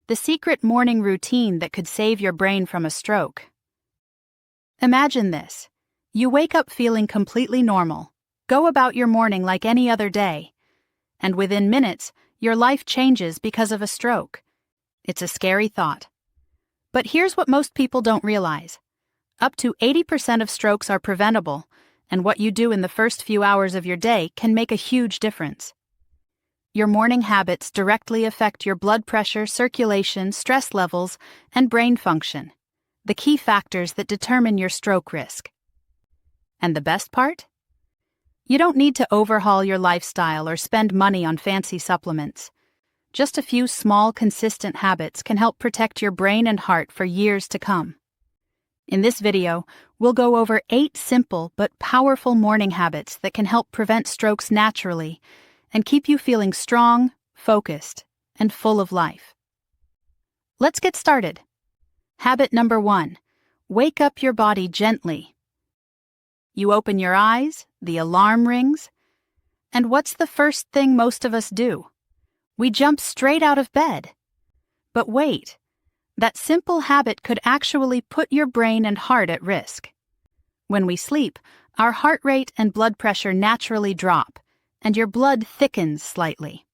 the secret morning routine that could save your brain from a stroke. Imagine this. You wake up feeling completely normal, go about your morning like any other day, and within minutes, your life changes because of a stroke. It's a scary thought. But here's what most people don't realize. Up to 80% of strokes are preventable, and what you do in the first few hours of your day can make a huge difference. Your morning habits directly affect your blood pressure, circulation, stress levels, and brain function, the key factors that determine your stroke risk. And the best part? You don't need to overhaul your lifestyle or spend money on fancy supplements. Just a few small, consistent habits can help protect your brain and heart for years to come. In this video, we'll go over 8 simple but powerful morning habits that can help prevent strokes naturally and keep you feeling strong, focused, and full of life. Let's get started. Habit number 1. Wake up your body gently. You open your eyes, the alarm rings, and what's the first thing most of us do? We jump straight out of bed. But wait, that simple habit could actually put your brain and heart at risk. When we sleep, our heart rate and blood pressure naturally drop, and your blood thickens slightly.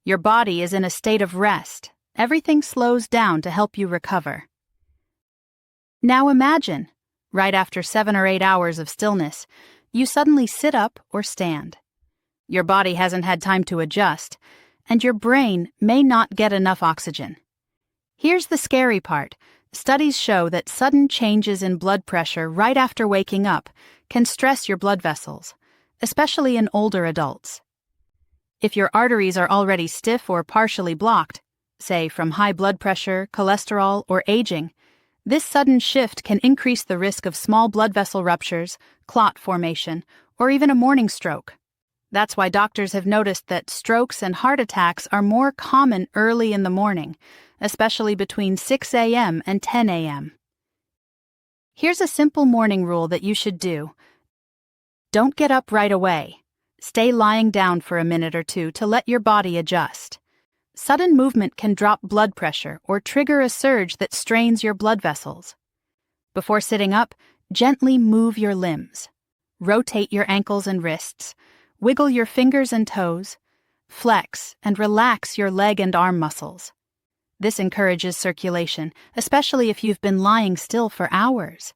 Your body is in a state of rest. Everything slows down to help you recover. Now imagine, right after 7 or 8 hours of stillness, you suddenly sit up or stand. Your body hasn't had time to adjust, and your brain may not get enough oxygen. Here's the scary part. Studies show that sudden changes in blood pressure right after waking up can stress your blood vessels, especially in older adults. If your arteries are already stiff or partially blocked, say from high blood pressure, cholesterol, or aging, this sudden shift can increase the risk of small blood vessel ruptures, clot formation, or even a morning stroke. That's why doctors have noticed that strokes and heart attacks are more common early in the morning, especially between 6 a.m. and 10 a.m. Here's a simple morning rule that you should do. Don't get up right away. Stay lying down for a minute or two to let your body adjust. Sudden movement can drop blood pressure or trigger a surge that strains your blood vessels. Before sitting up, gently move your limbs. Rotate your ankles and wrists. Wiggle your fingers and toes. Flex and relax your leg and arm muscles. This encourages circulation, especially if you've been lying still for hours.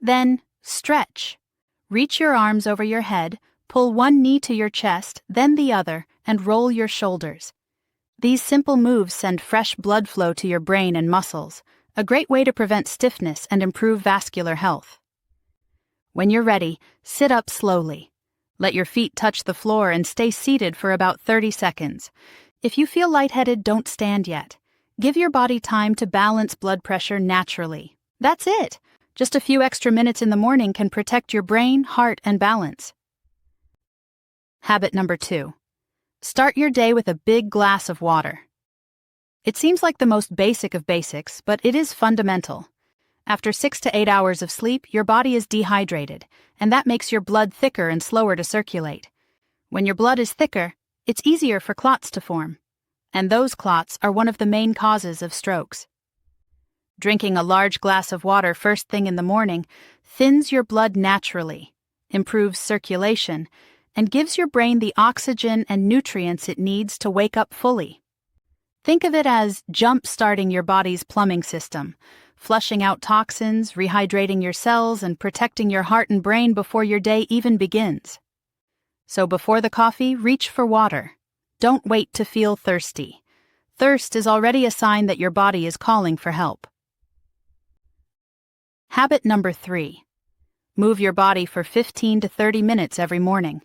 Then, stretch. Reach your arms over your head, pull one knee to your chest, then the other, and roll your shoulders. These simple moves send fresh blood flow to your brain and muscles, a great way to prevent stiffness and improve vascular health. When you're ready, sit up slowly. Let your feet touch the floor and stay seated for about 30 seconds. If you feel lightheaded, don't stand yet. Give your body time to balance blood pressure naturally. That's it. Just a few extra minutes in the morning can protect your brain, heart, and balance. Habit number 2. Start your day with a big glass of water. It seems like the most basic of basics, but it is fundamental. After 6 to 8 hours of sleep, your body is dehydrated, and that makes your blood thicker and slower to circulate. When your blood is thicker, it's easier for clots to form, and those clots are one of the main causes of strokes. Drinking a large glass of water first thing in the morning thins your blood naturally, improves circulation, and gives your brain the oxygen and nutrients it needs to wake up fully. Think of it as jump-starting your body's plumbing system, flushing out toxins, rehydrating your cells, and protecting your heart and brain before your day even begins. So before the coffee, reach for water. Don't wait to feel thirsty. Thirst is already a sign that your body is calling for help. Habit number 3. Move your body for 15 to 30 minutes every morning.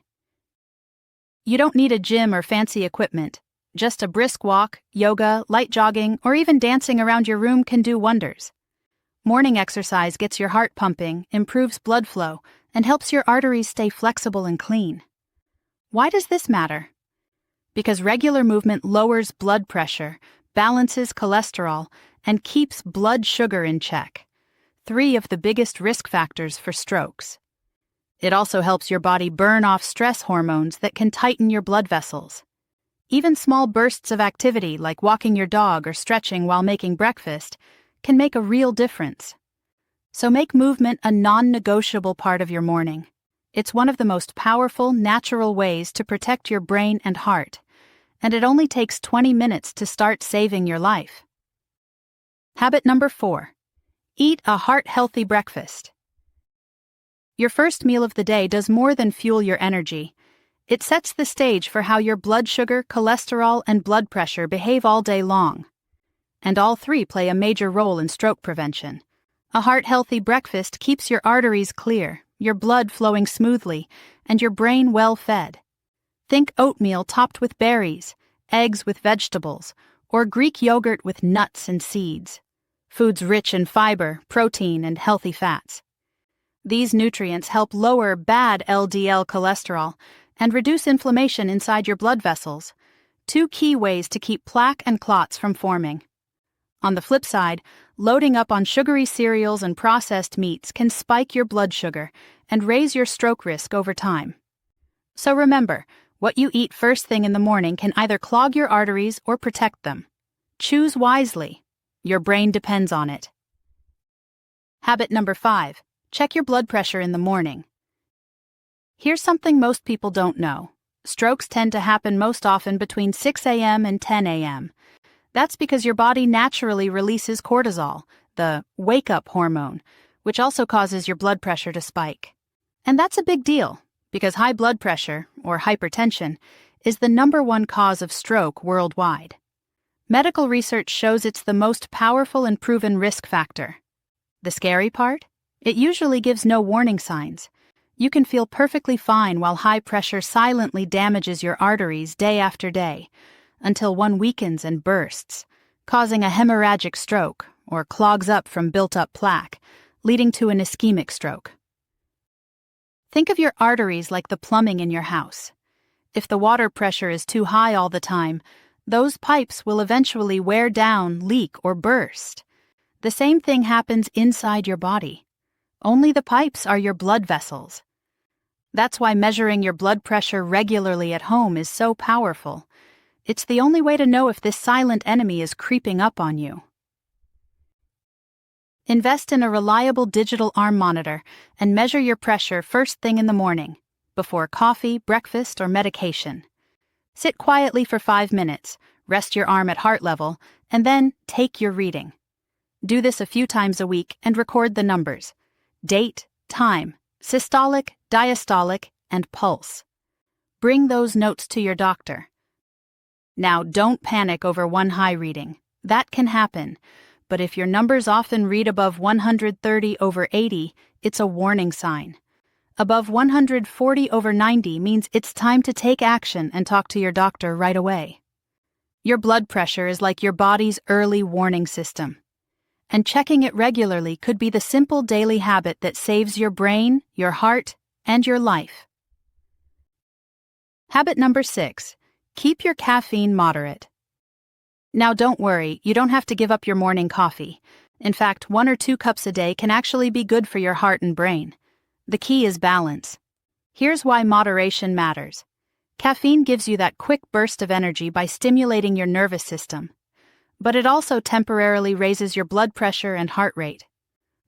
You don't need a gym or fancy equipment. Just a brisk walk, yoga, light jogging, or even dancing around your room can do wonders. Morning exercise gets your heart pumping, improves blood flow, and helps your arteries stay flexible and clean. Why does this matter? Because regular movement lowers blood pressure, balances cholesterol, and keeps blood sugar in check, 3 of the biggest risk factors for strokes. It also helps your body burn off stress hormones that can tighten your blood vessels. Even small bursts of activity like walking your dog or stretching while making breakfast can make a real difference. So make movement a non-negotiable part of your morning. It's one of the most powerful, natural ways to protect your brain and heart, and it only takes 20 minutes to start saving your life. Habit number 4. Eat a heart-healthy breakfast. Your first meal of the day does more than fuel your energy. It sets the stage for how your blood sugar, cholesterol, and blood pressure behave all day long. And all three play a major role in stroke prevention. A heart-healthy breakfast keeps your arteries clear, your blood flowing smoothly, and your brain well-fed. Think oatmeal topped with berries, eggs with vegetables, or Greek yogurt with nuts and seeds. Foods rich in fiber, protein, and healthy fats. These nutrients help lower bad LDL cholesterol and reduce inflammation inside your blood vessels, two key ways to keep plaque and clots from forming. On the flip side, loading up on sugary cereals and processed meats can spike your blood sugar and raise your stroke risk over time. So remember, what you eat first thing in the morning can either clog your arteries or protect them. Choose wisely. Your brain depends on it. Habit number 5. Check your blood pressure in the morning. Here's something most people don't know. Strokes tend to happen most often between 6 a.m. and 10 a.m. That's because your body naturally releases cortisol, the wake-up hormone, which also causes your blood pressure to spike. And that's a big deal, because high blood pressure, or hypertension, is the #1 cause of stroke worldwide. Medical research shows it's the most powerful and proven risk factor. The scary part? It usually gives no warning signs. You can feel perfectly fine while high pressure silently damages your arteries day after day, until one weakens and bursts, causing a hemorrhagic stroke or clogs up from built-up plaque, leading to an ischemic stroke. Think of your arteries like the plumbing in your house. If the water pressure is too high all the time, those pipes will eventually wear down, leak, or burst. The same thing happens inside your body. Only the pipes are your blood vessels. That's why measuring your blood pressure regularly at home is so powerful. It's the only way to know if this silent enemy is creeping up on you. Invest in a reliable digital arm monitor and measure your pressure first thing in the morning, before coffee, breakfast, or medication. Sit quietly for 5 minutes, rest your arm at heart level, and then take your reading. Do this a few times a week and record the numbers: date, time, systolic, diastolic, and pulse. Bring those notes to your doctor. Now, don't panic over one high reading. That can happen, but if your numbers often read above 130/80, it's a warning sign. Above 140/90 means it's time to take action and talk to your doctor right away. Your blood pressure is like your body's early warning system, and checking it regularly could be the simple daily habit that saves your brain, your heart, and your life. Habit number 6. Keep your caffeine moderate. Now don't worry, you don't have to give up your morning coffee. In fact, 1 or 2 cups a day can actually be good for your heart and brain. The key is balance. Here's why moderation matters. Caffeine gives you that quick burst of energy by stimulating your nervous system, but it also temporarily raises your blood pressure and heart rate.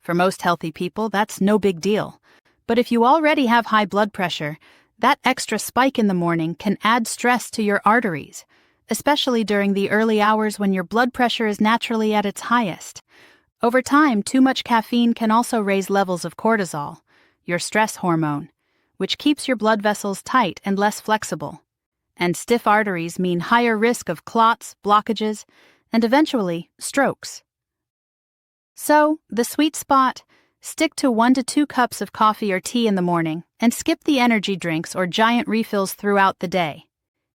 For most healthy people, that's no big deal. But if you already have high blood pressure, that extra spike in the morning can add stress to your arteries, especially during the early hours when your blood pressure is naturally at its highest. Over time, too much caffeine can also raise levels of cortisol, your stress hormone, which keeps your blood vessels tight and less flexible. And stiff arteries mean higher risk of clots, blockages, and eventually strokes. So, the sweet spot: stick to 1 to 2 cups of coffee or tea in the morning and skip the energy drinks or giant refills throughout the day.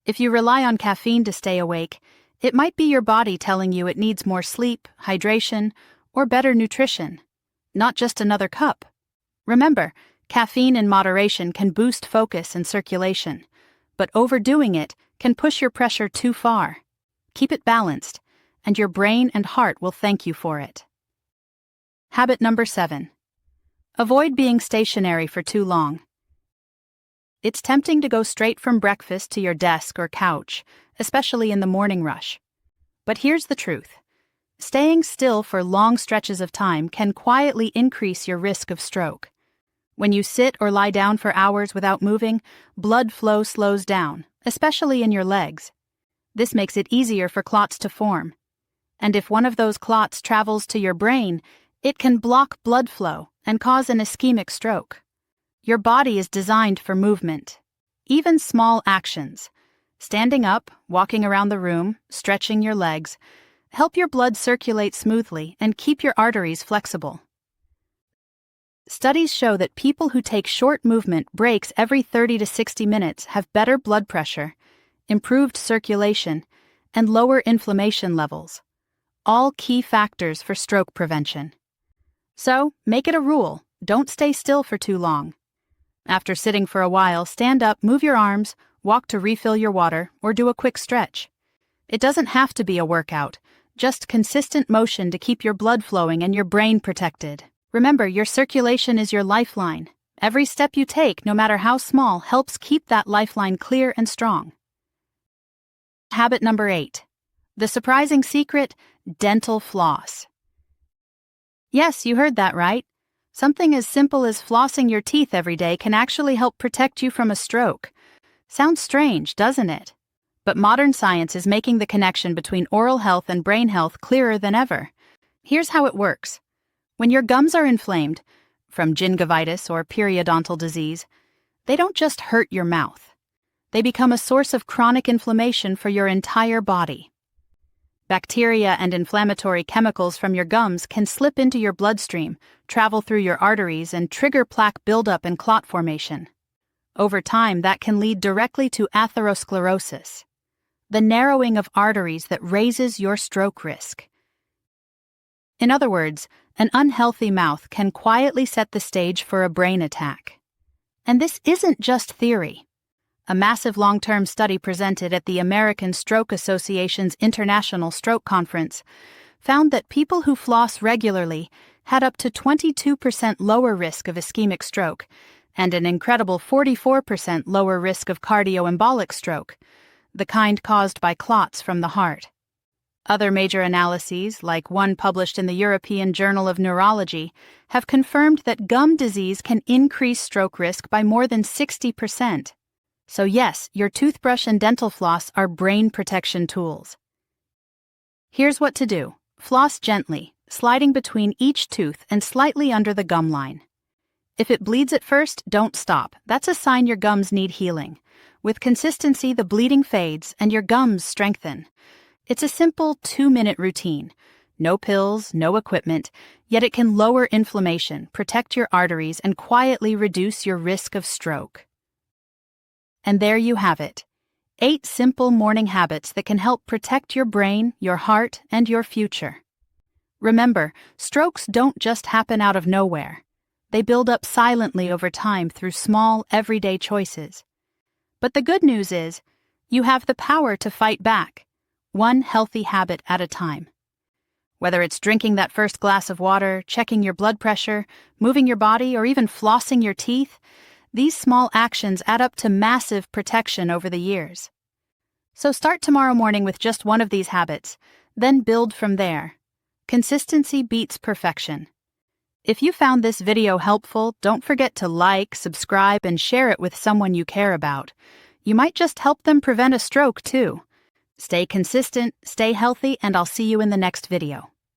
If you rely on caffeine to stay awake, it might be your body telling you it needs more sleep, hydration, or better nutrition, not just another cup. Remember, caffeine in moderation can boost focus and circulation, but overdoing it can push your pressure too far. Keep it balanced, and your brain and heart will thank you for it. Habit number 7. Avoid being stationary for too long. it's tempting to go straight from breakfast to your desk or couch, especially in the morning rush. But here's the truth. Staying still for long stretches of time can quietly increase your risk of stroke. When you sit or lie down for hours without moving, blood flow slows down, especially in your legs. This makes it easier for clots to form. And if one of those clots travels to your brain, it can block blood flow and cause an ischemic stroke. Your body is designed for movement. Even small actions, standing up, walking around the room, stretching your legs, help your blood circulate smoothly and keep your arteries flexible. Studies show that people who take short movement breaks every 30 to 60 minutes have better blood pressure, improved circulation, and lower inflammation levels, all key factors for stroke prevention. So, make it a rule, don't stay still for too long. After sitting for a while, stand up, move your arms, walk to refill your water, or do a quick stretch. It doesn't have to be a workout, just consistent motion to keep your blood flowing and your brain protected. Remember, your circulation is your lifeline. Every step you take, no matter how small, helps keep that lifeline clear and strong. Habit number 8. The surprising secret: dental floss. Yes, you heard that right. Something as simple as flossing your teeth every day can actually help protect you from a stroke. Sounds strange, doesn't it? But modern science is making the connection between oral health and brain health clearer than ever. Here's how it works. When your gums are inflamed, from gingivitis or periodontal disease, they don't just hurt your mouth. They become a source of chronic inflammation for your entire body. Bacteria and inflammatory chemicals from your gums can slip into your bloodstream, travel through your arteries, and trigger plaque buildup and clot formation. Over time, that can lead directly to atherosclerosis, the narrowing of arteries that raises your stroke risk. In other words, an unhealthy mouth can quietly set the stage for a brain attack. And this isn't just theory. A massive long-term study presented at the American Stroke Association's International Stroke Conference found that people who floss regularly had up to 22% lower risk of ischemic stroke and an incredible 44% lower risk of cardioembolic stroke, the kind caused by clots from the heart. Other major analyses, like one published in the European Journal of Neurology, have confirmed that gum disease can increase stroke risk by more than 60%. So yes, your toothbrush and dental floss are brain protection tools. Here's what to do. Floss gently, sliding between each tooth and slightly under the gum line. If it bleeds at first, don't stop. That's a sign your gums need healing. With consistency, the bleeding fades and your gums strengthen. It's a simple 2-minute routine. No pills, no equipment, yet it can lower inflammation, protect your arteries, and quietly reduce your risk of stroke. And there you have it. 8 simple morning habits that can help protect your brain, your heart, and your future. Remember, strokes don't just happen out of nowhere. They build up silently over time through small, everyday choices. But the good news is, you have the power to fight back, one healthy habit at a time. Whether it's drinking that first glass of water, checking your blood pressure, moving your body, or even flossing your teeth, these small actions add up to massive protection over the years. So start tomorrow morning with just one of these habits, then build from there. Consistency beats perfection. If you found this video helpful, don't forget to like, subscribe, and share it with someone you care about. You might just help them prevent a stroke, too. Stay consistent, stay healthy, and I'll see you in the next video.